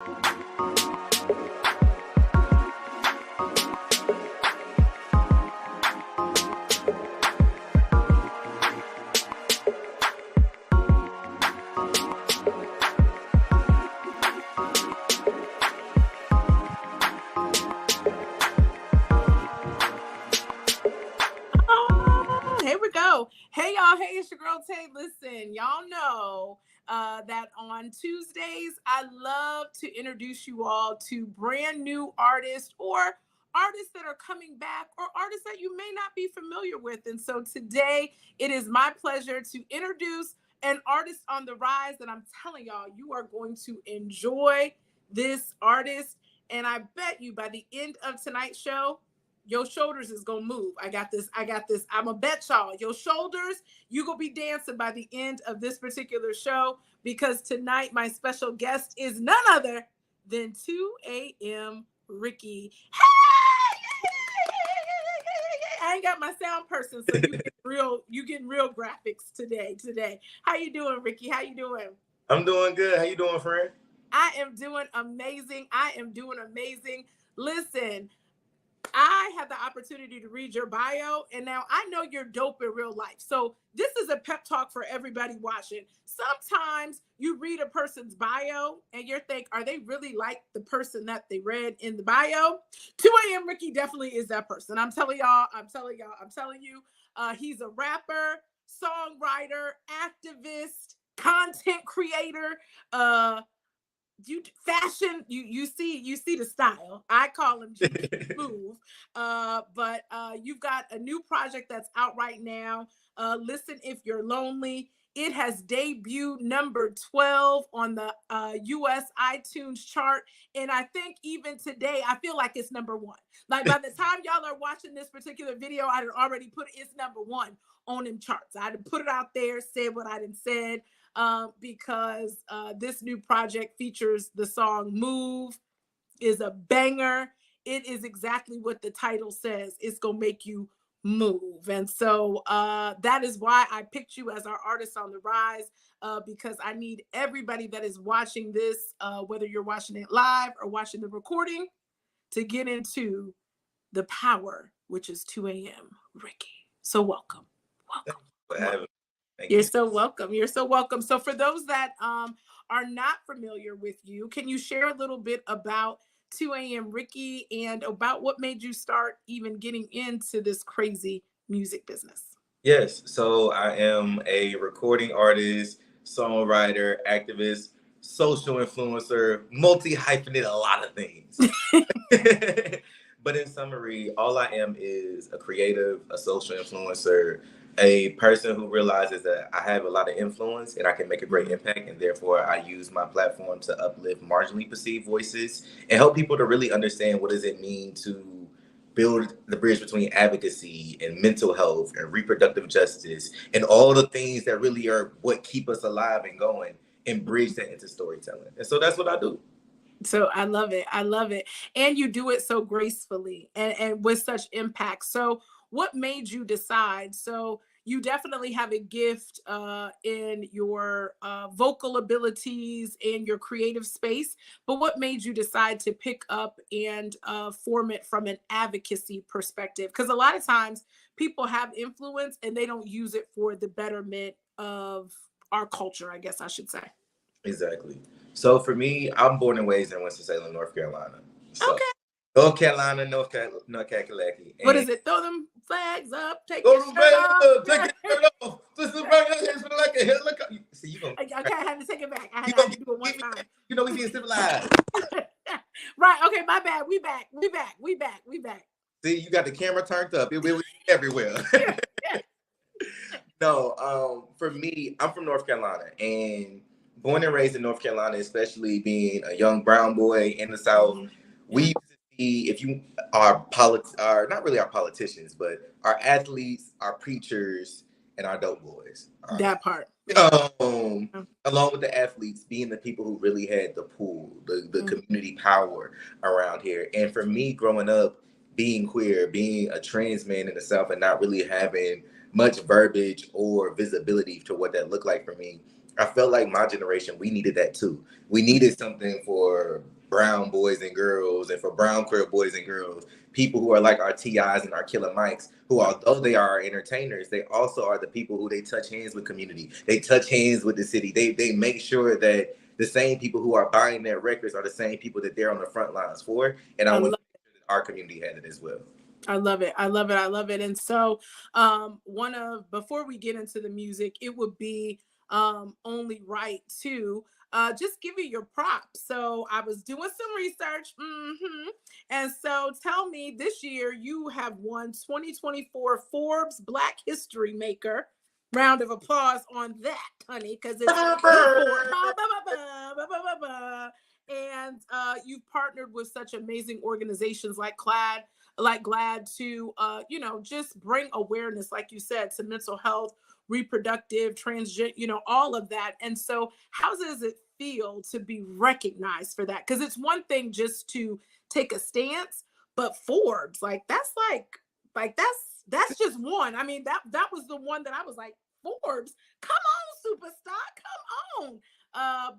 Here we go. Hey, y'all. Hey, it's your girl, Tay. Listen, y'all know that on Tuesdays, I love to introduce you all to brand new artists or artists that are coming back or artists that you may not be familiar with. And so today, it is my pleasure to introduce an artist on the rise that I'm telling y'all, you are going to enjoy this artist. And I bet you by the end of tonight's show, your shoulders is gonna move. I got this. I'm a bet y'all. Your shoulders, you gonna be dancing by the end of this particular show, because tonight my special guest is none other than 2AM Ricky. Hey! I ain't got my sound person, so you getting real graphics today. How you doing, Ricky? How you doing? I'm doing good. How you doing, friend? I am doing amazing. Listen, I had the opportunity to read your bio, and now I know you're dope in real life. So this is a pep talk for everybody watching. Sometimes you read a person's bio and you're think, are they really like the person that they read in the bio? 2AM Ricky definitely is that person. I'm telling you. He's a rapper, songwriter, activist, content creator, you see the style. I call him Smooth. But you've got a new project that's out right now. Listen If You're Lonely. It has debuted number 12 on the US iTunes chart. And I think even today, I feel like it's number one. Like by the time y'all are watching this particular video, I'd already put it's number one on them charts. I'd put it out there, said what I done said. Because this new project features the song Move, is a banger. It is exactly what the title says. It's going to make you move. And so that is why I picked you as our artist on the rise, because I need everybody that is watching this, whether you're watching it live or watching the recording, to get into the power, which is 2AM Ricky. So welcome. Thank you for having me. You're so welcome. So for those that are not familiar with you, can you share a little bit about 2AM Ricky and about what made you start even getting into this crazy music business? Yes. So I am a recording artist, songwriter, activist, social influencer, multi-hyphenate a lot of things. But in summary, all I am is a creative, a social influencer, a person who realizes that I have a lot of influence and I can make a great impact, and therefore I use my platform to uplift marginally perceived voices and help people to really understand what does it mean to build the bridge between advocacy and mental health and reproductive justice and all the things that really are what keep us alive and going, and bridge that into storytelling. And so that's what I do. So I love it. And you do it so gracefully and with such impact. So what made you decide? So you definitely have a gift in your vocal abilities and your creative space, but what made you decide to pick up and form it from an advocacy perspective? Because a lot of times people have influence and they don't use it for the betterment of our culture, I guess I should say. Exactly. So for me, I'm born and raised in Winston-Salem, North Carolina. So Okay. North Carolina, North Kakalaki. What is it? Throw them flags up. Take Go your to shirt off. take your shirt off. This is right here. It's like a helicopter. See, you gonna. Okay, I had to take it back. I had to do it one time. You know we being civilized. Right. Okay. My bad. We back. See, you got the camera turned up. It will be everywhere. No, for me, I'm from North Carolina, and born and raised in North Carolina, especially being a young brown boy in the South, we used to see, if you are not really our politicians, but our athletes, our preachers, and our dope boys. That part. Along with the athletes being the people who really had the pull, the community power around here. And for me, growing up, being queer, being a trans man in the South, and not really having much verbiage or visibility to what that looked like for me, I felt like my generation, we needed that too. We needed something for brown boys and girls, and for brown queer boys and girls, people who are like our TIs and our Killer Mikes, who, although they are our entertainers, they also are the people who they touch hands with community. They touch hands with the city. They make sure that the same people who are buying their records are the same people that they're on the front lines for. And I want to make sure that our community had it as well. I love it. I love it. I love it. And so before we get into the music, it would be only right to just give you your props. So I was doing some research. And so tell me, this year you have won 2024 Forbes Black History Maker. Round of applause on that, honey, because it's and you've partnered with such amazing organizations like GLAAD to just bring awareness, like you said, to mental health, reproductive, transgender, all of that. And so how does it feel to be recognized for that? Because it's one thing just to take a stance, but Forbes, that's just one. I mean, that was the one that I was like, Forbes, come on, superstar, come on.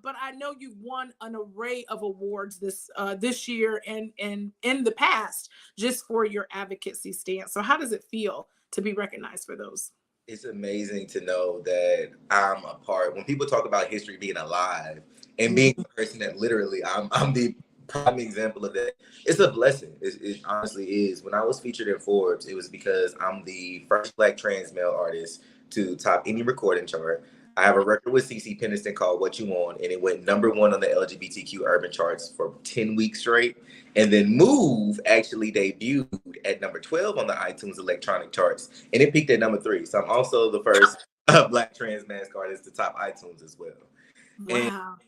But I know you've won an array of awards this year and in the past, just for your advocacy stance. So how does it feel to be recognized for those? It's amazing to know that I'm a part. When people talk about history being alive and being the person that literally I'm the prime example of that. It's a blessing. It honestly is. When I was featured in Forbes, it was because I'm the first Black trans male artist to top any recording chart. I have a record with CeCe Peniston called What You Want, and it went #1 on the LGBTQ urban charts for 10 weeks straight. And then Move actually debuted at #12 on the iTunes electronic charts, and it peaked at #3. So I'm also the first Black trans mask artist to top iTunes as well. Wow. And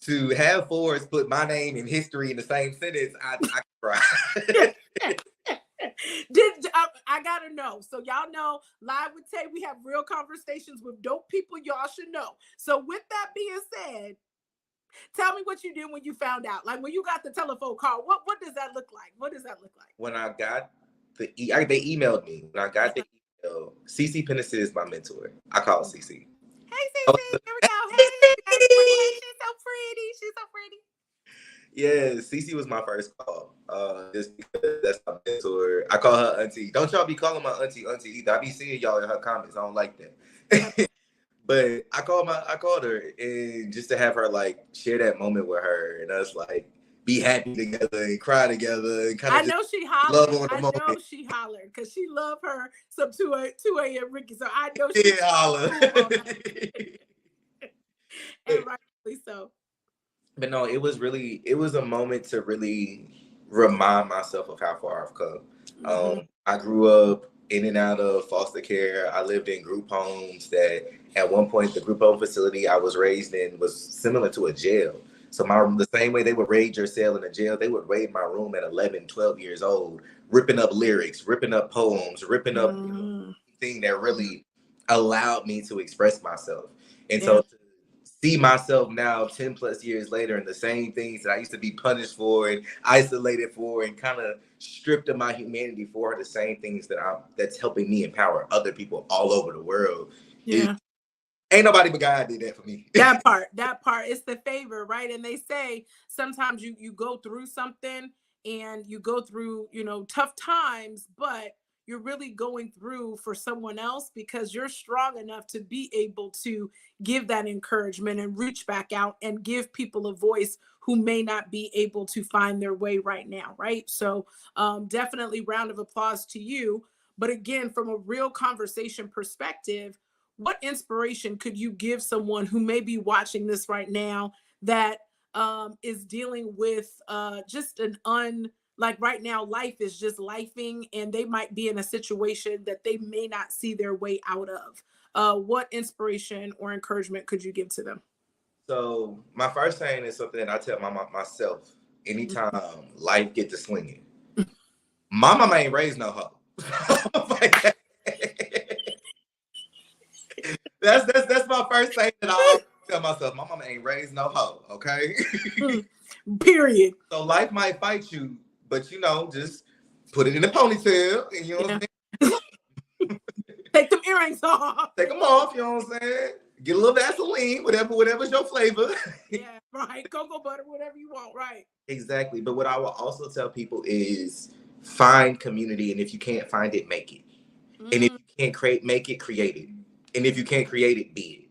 to have Forbes put my name in history in the same sentence, I cry. I gotta know. So y'all know, Live with Tay, we have real conversations with dope people y'all should know. So with that being said, tell me what you did when you found out. Like when you got the telephone call, what does that look like? What does that look like? When I got they emailed me. When I got the email, CeCe Peniston is my mentor. I call CeCe. Hey CeCe, here we go. Hey, she's so pretty. She's so pretty. Yeah, CeCe was my first call. Just because that's my mentor. I call her auntie. Don't y'all be calling my auntie either. I be seeing y'all in her comments. I don't like that. But I called her, and just to have her like share that moment with her and us like be happy together and cry together and kind of. I know she hollered. She hollered because she loved her some 2 a.m. Ricky. So I know she hollered. And rightfully so. But no, it was a moment to really remind myself of how far I've come. I grew up in and out of foster care. I lived in group homes that at one point, the group home facility I was raised in was similar to a jail. So the same way they would raid your cell in a jail, they would raid my room at 11, 12 years old, ripping up lyrics, ripping up poems, ripping up thing that really allowed me to express myself. And so to see myself now 10 plus years later and the same things that I used to be punished for and isolated for and kind of stripped of my humanity for are the same things that's helping me empower other people all over the world. Yeah. Ain't nobody but God did that for me. that part is the favor, right? And they say sometimes you go through something and you go through, tough times, but you're really going through for someone else because you're strong enough to be able to give that encouragement and reach back out and give people a voice who may not be able to find their way right now, right? So definitely round of applause to you. But again, from a real conversation perspective, what inspiration could you give someone who may be watching this right now that is dealing with just like right now, life is just lifing and they might be in a situation that they may not see their way out of? What inspiration or encouragement could you give to them? So my first thing is something that I tell myself anytime life get to swinging. My mama ain't raised no hoe. That's my first thing that I always tell myself. My mama ain't raised no hoe, okay? Period. So life might fight you, but just put it in a ponytail, and what I'm saying? Take them earrings off. Take them off, you know what I'm saying? Get a little Vaseline, whatever's your flavor. Yeah, right. Cocoa butter, whatever you want, right. Exactly. But what I will also tell people is find community, and if you can't find it, make it. And if Mm, you can't make it, create it. And if you can't create it, be it.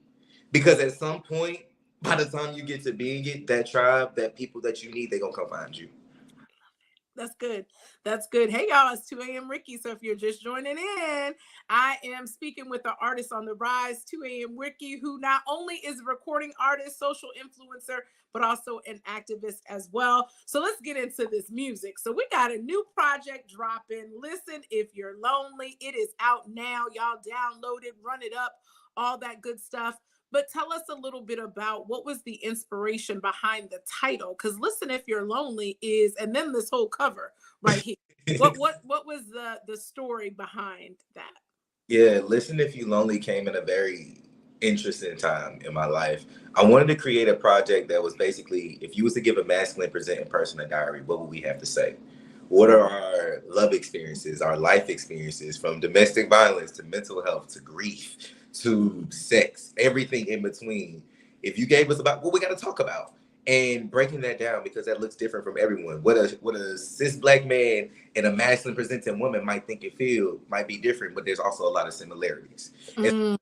Because at some point, by the time you get to being it, that tribe, that people that you need, they're gonna come find you. that's good. That's good. Hey, y'all, it's 2 a.m. Ricky. So if you're just joining in, I am speaking with the artist on the rise, 2 a.m. Ricky, who not only is a recording artist, social influencer, but also an activist as well. So let's get into this music. So we got a new project dropping. Listen, if you're lonely, it is out now. Y'all download it, run it up, all that good stuff. But tell us a little bit about what was the inspiration behind the title? Because listen, if you're lonely is, and then this whole cover right here. What was the story behind that? Yeah, Listen If You Lonely came in a very interesting time in my life. I wanted to create a project that was basically, if you was to give a masculine presenting person a diary, what would we have to say? What are our love experiences, our life experiences, from domestic violence to mental health to grief to sex, everything in between? If you gave us about what we got to talk about and breaking that down, because that looks different from everyone. What a cis black man and a masculine presenting woman might think and feel might be different, but there's also a lot of similarities. And Mm,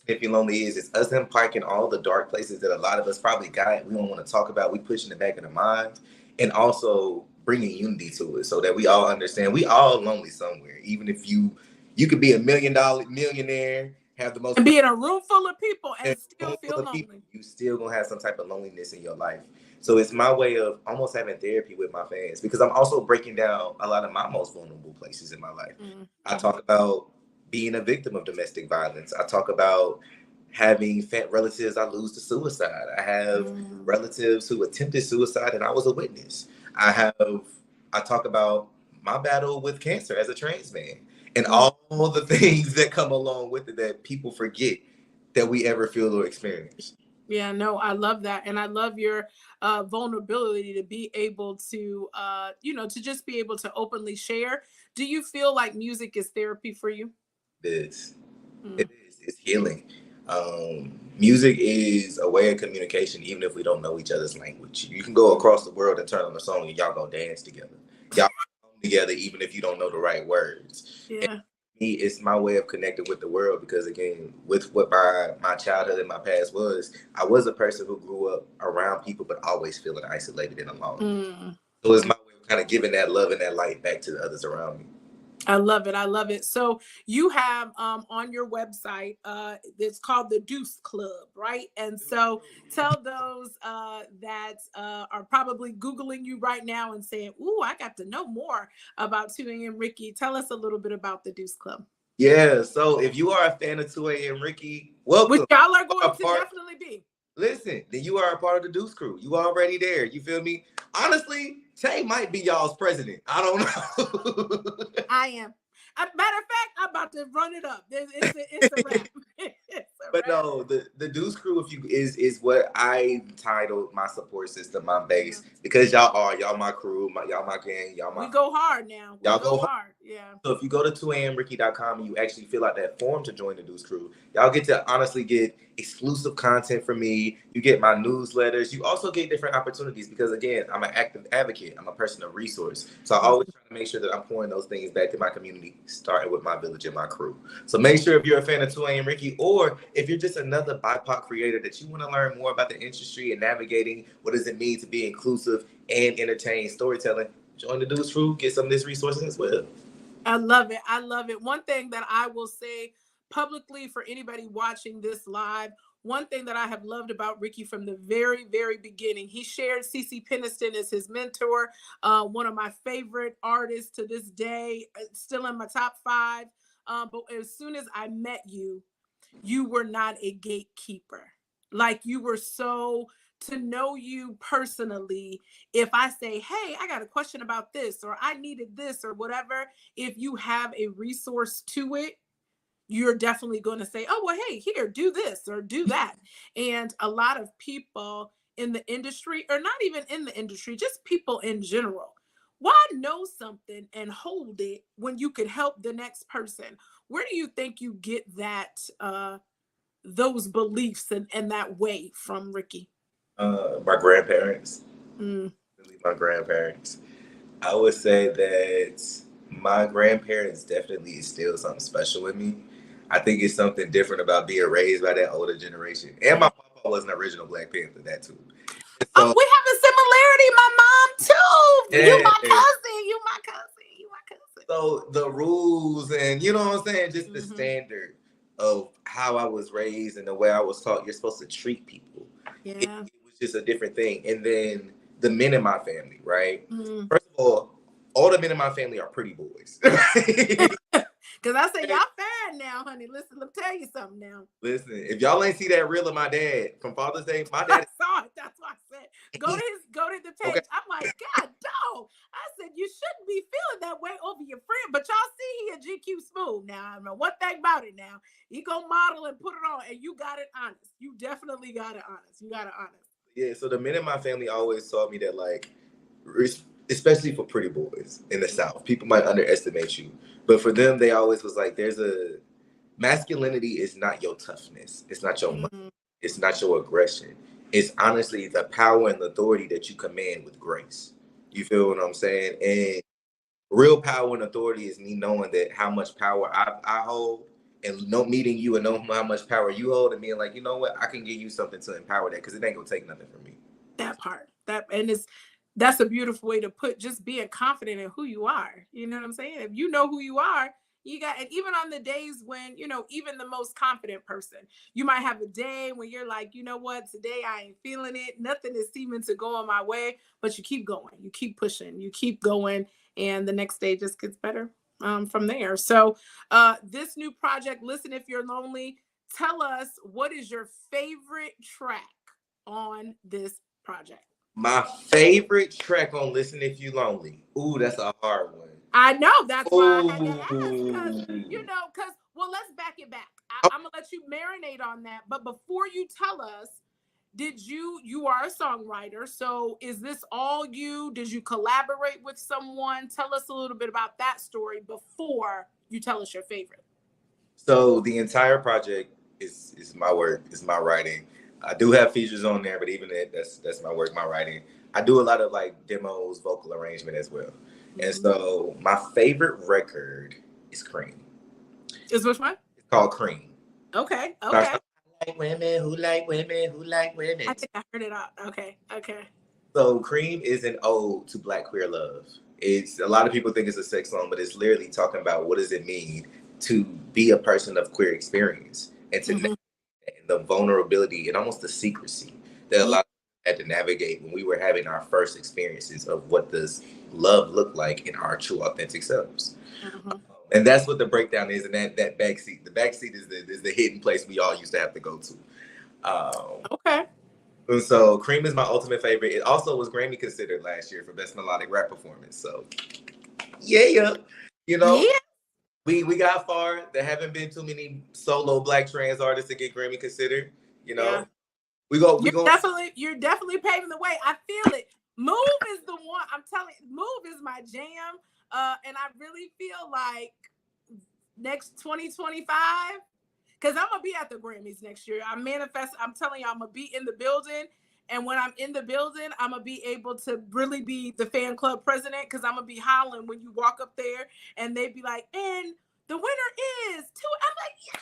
If You Lonely is, it's us unpacking all the dark places that a lot of us probably got, we don't want to talk about, we push in the back of the minds, and also bringing unity to it so that we all understand we all lonely somewhere. Even if you could be $1 million millionaire, have the most and be in a room full of people and and still room full feel of people, lonely. you still gonna have some type of loneliness in your life. So it's my way of almost having therapy with my fans, because I'm also breaking down a lot of my most vulnerable places in my life. I Mm-hmm. talk about being a victim of domestic violence. I talk about having relatives I lose to suicide. I have Mm-hmm. relatives who attempted suicide and I was a witness. I talk about my battle with cancer as a trans man and all the things that come along with it that people forget that we ever feel or experience. Yeah, no, I love that. And I love your vulnerability to be able to, to just be able to openly share. Do you feel like music is therapy for you? It is. Mm. It is. It's healing. Music is a way of communication, even if we don't know each other's language. You can go across the world and turn on a song and y'all go dance together. Y'all together, even if you don't know the right words. Yeah. Me, it's my way of connecting with the world, because again, with what my childhood and my past was, I was a person who grew up around people but always feeling isolated and alone. Mm. So it's my way of kind of giving that love and that light back to the others around me. I love it. I love it. So you have on your website, it's called the Deuce Club, right? And so tell those that are probably Googling you right now and saying, "Ooh, I got to know more about 2 a.m. Ricky." Tell us a little bit about the Deuce Club. Yeah, so if you are a fan of 2 a.m. Ricky, Which welcome. y'all are going A to part, definitely be. listen, then you are a part of the Deuce crew. You already there. You feel me? Honestly, Tay might be y'all's president. I don't know. I am. Matter of fact, I'm about to run it up. It's a wrap. It's a But wrap. no, the Deuce crew, if you is what I titled my support system, my base, because y'all my crew, y'all my gang, We go hard now. We y'all go go hard. hard. Yeah. So if you go to 2amricky.com and you actually fill out that form to join the Deuce crew, y'all get to honestly get exclusive content from me. You get my newsletters. You also get different opportunities, because again, I'm an active advocate. I'm a person of resource. So I always try to make sure that I'm pouring those things back to my community, starting with my village and my crew. So make sure, if you're a fan of 2AM Ricky, or if you're just another BIPOC creator that you want to learn more about the industry and navigating what does it mean to be inclusive and entertaining storytelling, join the Deuce crew, get some of this resources as well. I love it. I love it. One thing that I will say publicly for anybody watching this live, one thing that I have loved about Ricky from the very, very beginning, he shared CeCe Peniston as his mentor, one of my favorite artists to this day, still in my top 5. But as soon as I met you, you were not a gatekeeper. Like you were so, to know you personally, if I say, "Hey, I got a question about this," or "I needed this," or whatever, if you have a resource to it, you're definitely going to say, "Oh, well, hey, here, do this or do that." And a lot of people in the industry, or not even in the industry, just people in general, why know something and hold it when you could help the next person? Where do you think you get those beliefs and that way from Ricky? My grandparents. Mm. Really, my grandparents. I would say that my grandparents definitely instilled something special with me. I think it's something different about being raised by that older generation. And my papa was an original Black Panther, that too. So, we have a similarity, my mom too. Yeah. You my cousin. You my cousin. You my cousin. So the rules and you know what I'm saying, just the standard of how I was raised and the way I was taught, you're supposed to treat people. Yeah. It was just a different thing. And then the men in my family, right? First of all the men in my family are pretty boys. Because I say, y'all fine now, honey. Listen, let me tell you something now. Listen, if y'all ain't see that reel of my dad from Father's Day, my dad saw it. That's why I said, go to the page. Okay. I'm like, God, dog. I said, you shouldn't be feeling that way over your friend. But y'all see he a GQ smooth. Now, I don't know one thing about it now. He gonna model and put it on, and you got it honest. You definitely got it honest. You got it honest. Yeah, so the men in my family always taught me that, like, especially for pretty boys in the South, people might underestimate you. But for them, they always was like, masculinity is not your toughness. It's not your money. It's not your aggression. It's honestly the power and the authority that you command with grace. You feel what I'm saying? And real power and authority is me knowing that how much power I hold and meeting you and knowing how much power you hold and being like, you know what? I can give you something to empower that because it ain't going to take nothing from me. That part. That's a beautiful way to put just being confident in who you are. You know what I'm saying? If you know who you are, and even on the days when, even the most confident person, you might have a day when you're like, you know what, today I ain't feeling it. Nothing is seeming to go on my way, but you keep going, you keep pushing, you keep going. And the next day just gets better from there. So this new project, Listen If You're Lonely, tell us, what is your favorite track on this project? My favorite track on Listen If You Lonely. Ooh, that's a hard one. I know. That's why I had to ask. Because, let's back it back. I'm going to let you marinate on that. But before you tell us, you are a songwriter. So is this all you? Did you collaborate with someone? Tell us a little bit about that story before you tell us your favorite. So the entire project is my work, is my writing. I do have features on there, but even that's my work, my writing. I do a lot of like demos, vocal arrangement as well. And so my favorite record is Cream. Is which one? It's called Cream. Okay. Like women who like women who like women. I think I heard it out. Okay. So Cream is an ode to Black queer love. It's a lot of people think it's a sex song, but it's literally talking about what does it mean to be a person of queer experience and to the vulnerability and almost the secrecy that a lot of us had to navigate when we were having our first experiences of what does love look like in our true authentic selves. And that's what the breakdown is, and that backseat. The backseat is the hidden place we all used to have to go to. Okay. And so Cream is my ultimate favorite. It also was Grammy considered last year for Best Melodic Rap Performance. So yeah. We got far. There haven't been too many solo Black trans artists to get Grammy considered. You're definitely paving the way. I feel it. Move is the one. I'm telling you, Move is my jam. And I really feel like next 2025, because I'm gonna be at the Grammys next year. I'm telling you, I'm gonna be in the building. And when I'm in the building, I'm gonna be able to really be the fan club president, because I'm gonna be hollering when you walk up there and they be like, and the winner is two. I'm like, yeah,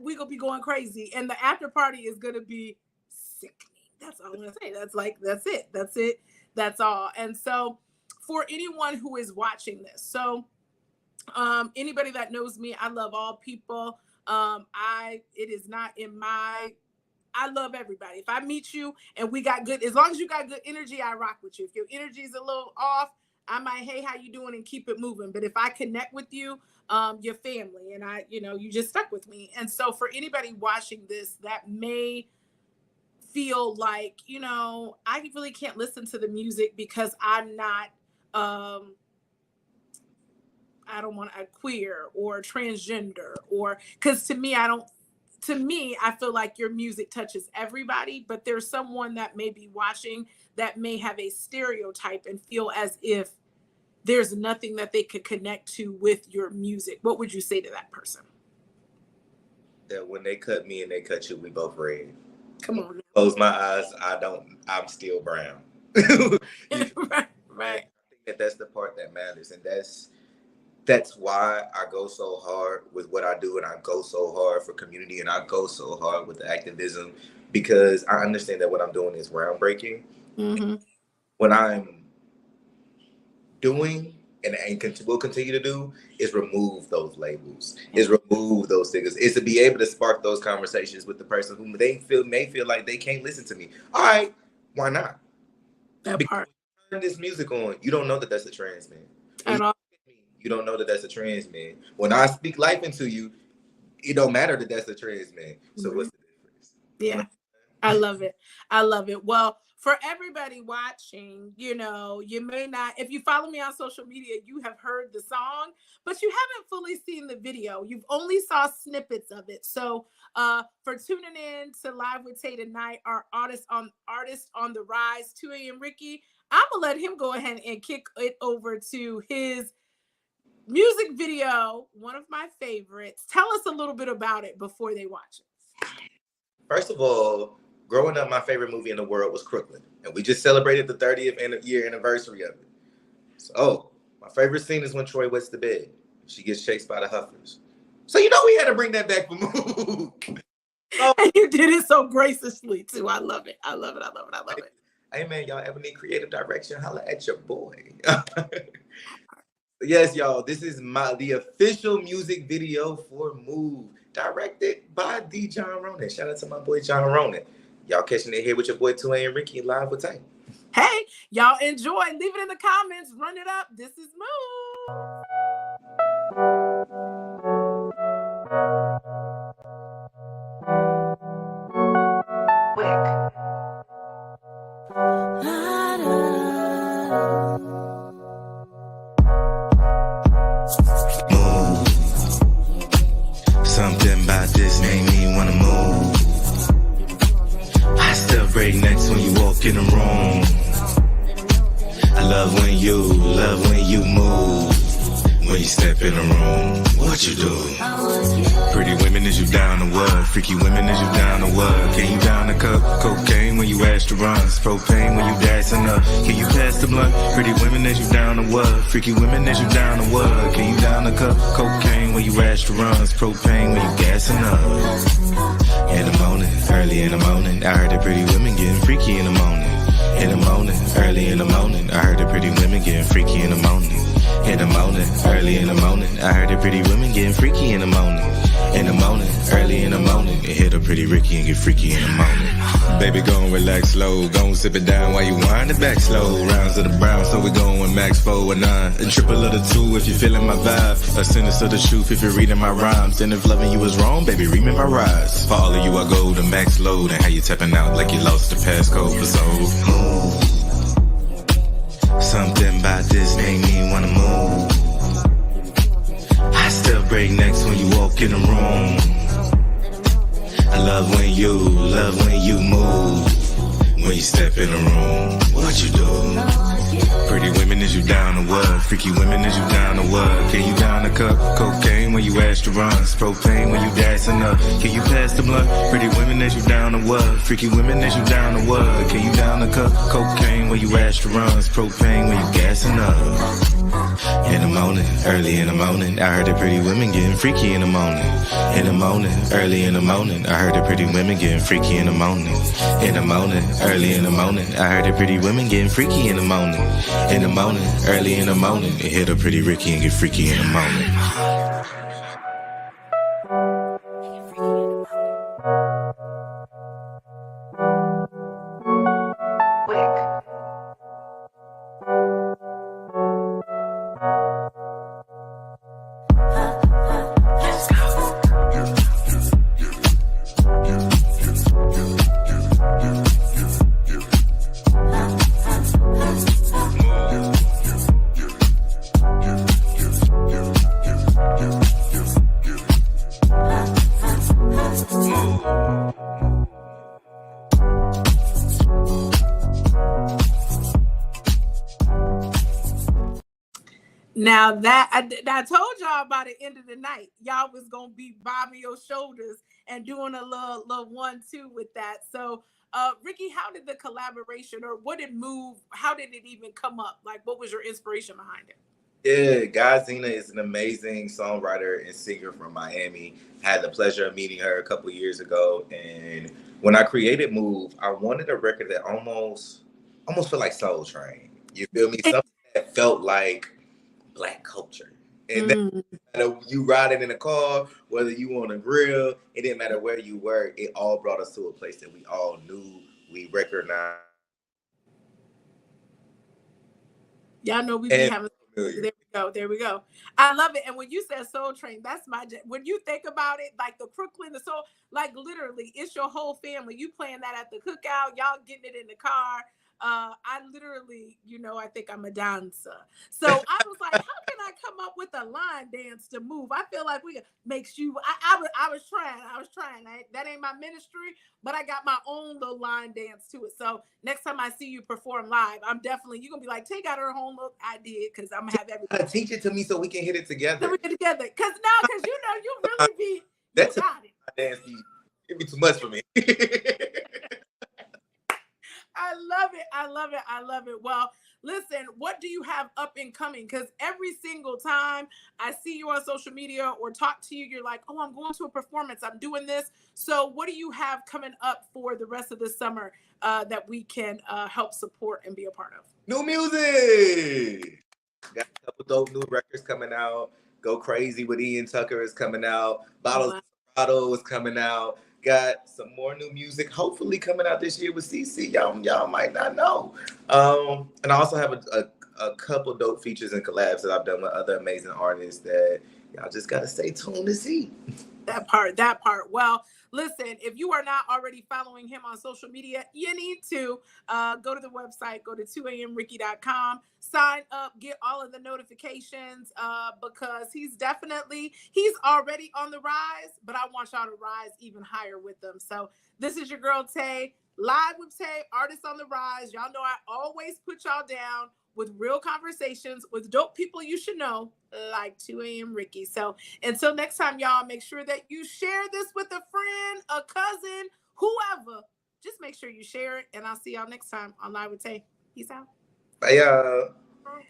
we gonna be going crazy. And the after party is gonna be sickening. That's all I'm gonna say. That's it. That's all. And so for anyone who is watching this, so anybody that knows me, I love all people. I love everybody. If I meet you and we got good, as long as you got good energy, I rock with you. If your energy is a little off, I might, hey, how you doing, and keep it moving. But if I connect with you, your family, and you just stuck with me. And so for anybody watching this that may feel like, I really can't listen to the music because I'm not, I don't want a queer or transgender, or because to me, I feel like your music touches everybody, but there's someone that may be watching that may have a stereotype and feel as if there's nothing that they could connect to with your music. What would you say to that person? that when they cut me and they cut you, we both red. Come on. Close my eyes. I'm still brown. Right. Right. I think that's the part that matters. And that's why I go so hard with what I do, and I go so hard for community, and I go so hard with the activism, because I understand that what I'm doing is groundbreaking. Mm-hmm. What I'm doing and will continue to do is remove those labels, is remove those stickers, is to be able to spark those conversations with the person who may feel like they can't listen to me. All right, why not? That Because part. when you turn this music on, you don't know that that's a trans man. At all. You don't know that that's a trans man. When I speak life into you, it don't matter that that's a trans man. So what's the difference? Yeah, I love it. I love it. Well, for everybody watching, you may not, if you follow me on social media, you have heard the song, but you haven't fully seen the video. You've only saw snippets of it. So for tuning in to Live with Tay tonight, our artist on the rise, 2 a.m. Ricky, I'm gonna let him go ahead and kick it over to his music video, one of my favorites. Tell us a little bit about it before they watch it. First of all, growing up, my favorite movie in the world was Crooklyn, and we just celebrated the 30th year anniversary of it. So, my favorite scene is when Troy wets the bed. She gets chased by the Huffers. So, we had to bring that back for Move. And you did it so graciously, too. I love it. I love it. I love it. I love it. Hey, man, y'all ever need creative direction? Holla at your boy. Yes, y'all, this is the official music video for Move, directed by D. John Ronan. Shout out to my boy John Ronan. Y'all catching it here with your boy 2 a.m. Ricky live with Tay. Hey, y'all enjoy. Leave it in the comments. Run it up. This is Move. Something about this made me wanna move. I still break necks when you walk in the room. I love when you move. When you step in the room, what you do? Pretty women, is you down to what? Freaky women, is you down to what? Can you down the cup? Cocaine when you ask to runs. Propane when you dancing up. Can you pass the blunt? Pretty women, is you down to what? Freaky women, is you down to what? Can you down the cup? Cocaine when you ask to runs. Propane when you gassing up. In the morning, early in the morning, I heard the pretty women getting freaky in the morning. In the morning, early in the morning, I heard the pretty women getting freaky in the morning. In the morning, early in the morning, I heard the pretty women getting freaky in the morning. In the morning, early in the morning, it hit a pretty Ricky and get freaky in the morning. Baby, go and relax slow, go and sip it down while you wind it back slow. Rounds of the brown, so we going with max 4 or 9. And triple of the 2 if you're feeling my vibe. A sentence of the truth if you're reading my rhymes. And if loving you is wrong, baby, read me my rise. For all of you, I go to max load. And how you tapping out like you lost the passcode for soul. Something about this made me wanna move. I still break necks when you walk in the room. I love when you move. When you step in the room, what you do? Pretty women, is you down to what? Freaky women, is you down to what? Can you down the cup? Cocaine when you ask to runs. Propane when you dancing up. Can you pass the blunt? Pretty women, is you down to what? Freaky women, is you down to what? Can you down the cup? Cocaine when you ask to runs. Propane when you gassing up. In the morning, early in the morning, I heard the pretty women getting freaky in the morning. In the morning, early in the morning, I heard the pretty women getting freaky in the morning. In the morning, early in the morning, I heard the pretty women getting freaky in the morning. In the morning, early in the morning, it hit a pretty Ricky and get freaky in the morning. Now that I told y'all by the end of the night, y'all was gonna be bobbing your shoulders and doing a little 1-2 with that. So Ricky, how did the collaboration, or what did Move, how did it even come up? Like, what was your inspiration behind it? Yeah, Godzina is an amazing songwriter and singer from Miami. Had the pleasure of meeting her a couple years ago, and when I created Move, I wanted a record that almost felt like Soul Train. You feel me? Something that felt like Black culture. And that, Mm. you riding in a car, whether you on a grill, it didn't matter where you were. It all brought us to a place that we all knew, we recognized. Y'all know we be And having. familiar. There we go. There we go. I love it. And when you said Soul Train, that's when you think about it, like the Crooklyn, the Soul, like literally, it's your whole family. You playing that at the cookout, y'all getting it in the car. I literally, I think I'm a dancer. So I was like, how can I come up with a line dance to Move? I feel like makes you. I was trying. That ain't my ministry, but I got my own little line dance to it. So next time I see you perform live, you're gonna be like, Tay got her own little idea, because I'm gonna have everything. Teach it to me so we can hit it together. So we get together, because you really be. That's You got it. dance. It'd be too much for me. I love it. I love it. I love it. Well, listen, what do you have up and coming? Because every single time I see you on social media or talk to you, you're like, oh, I'm going to a performance. I'm doing this. So what do you have coming up for the rest of the summer that we can help support and be a part of? New music. Got a couple dope new records coming out. Go Crazy with Ian Tucker is coming out. Bottles is coming out. Got some more new music hopefully coming out this year with CC. Y'all might not know. And I also have a couple dope features and collabs that I've done with other amazing artists that y'all just gotta stay tuned to see. That part. Well, listen, if you are not already following him on social media, you need to go to the website, go to 2amricky.com, sign up, get all of the notifications, because he's already on the rise, but I want y'all to rise even higher with them. So this is your girl Tay, live with Tay, artists on the rise. Y'all know I always put y'all down with real conversations with dope people you should know, like 2AM Ricky. So until next time, y'all, make sure that you share this with a friend, a cousin, whoever. Just make sure you share it, and I'll see y'all next time on Live with Tay. Peace out. Bye, y'all. Bye.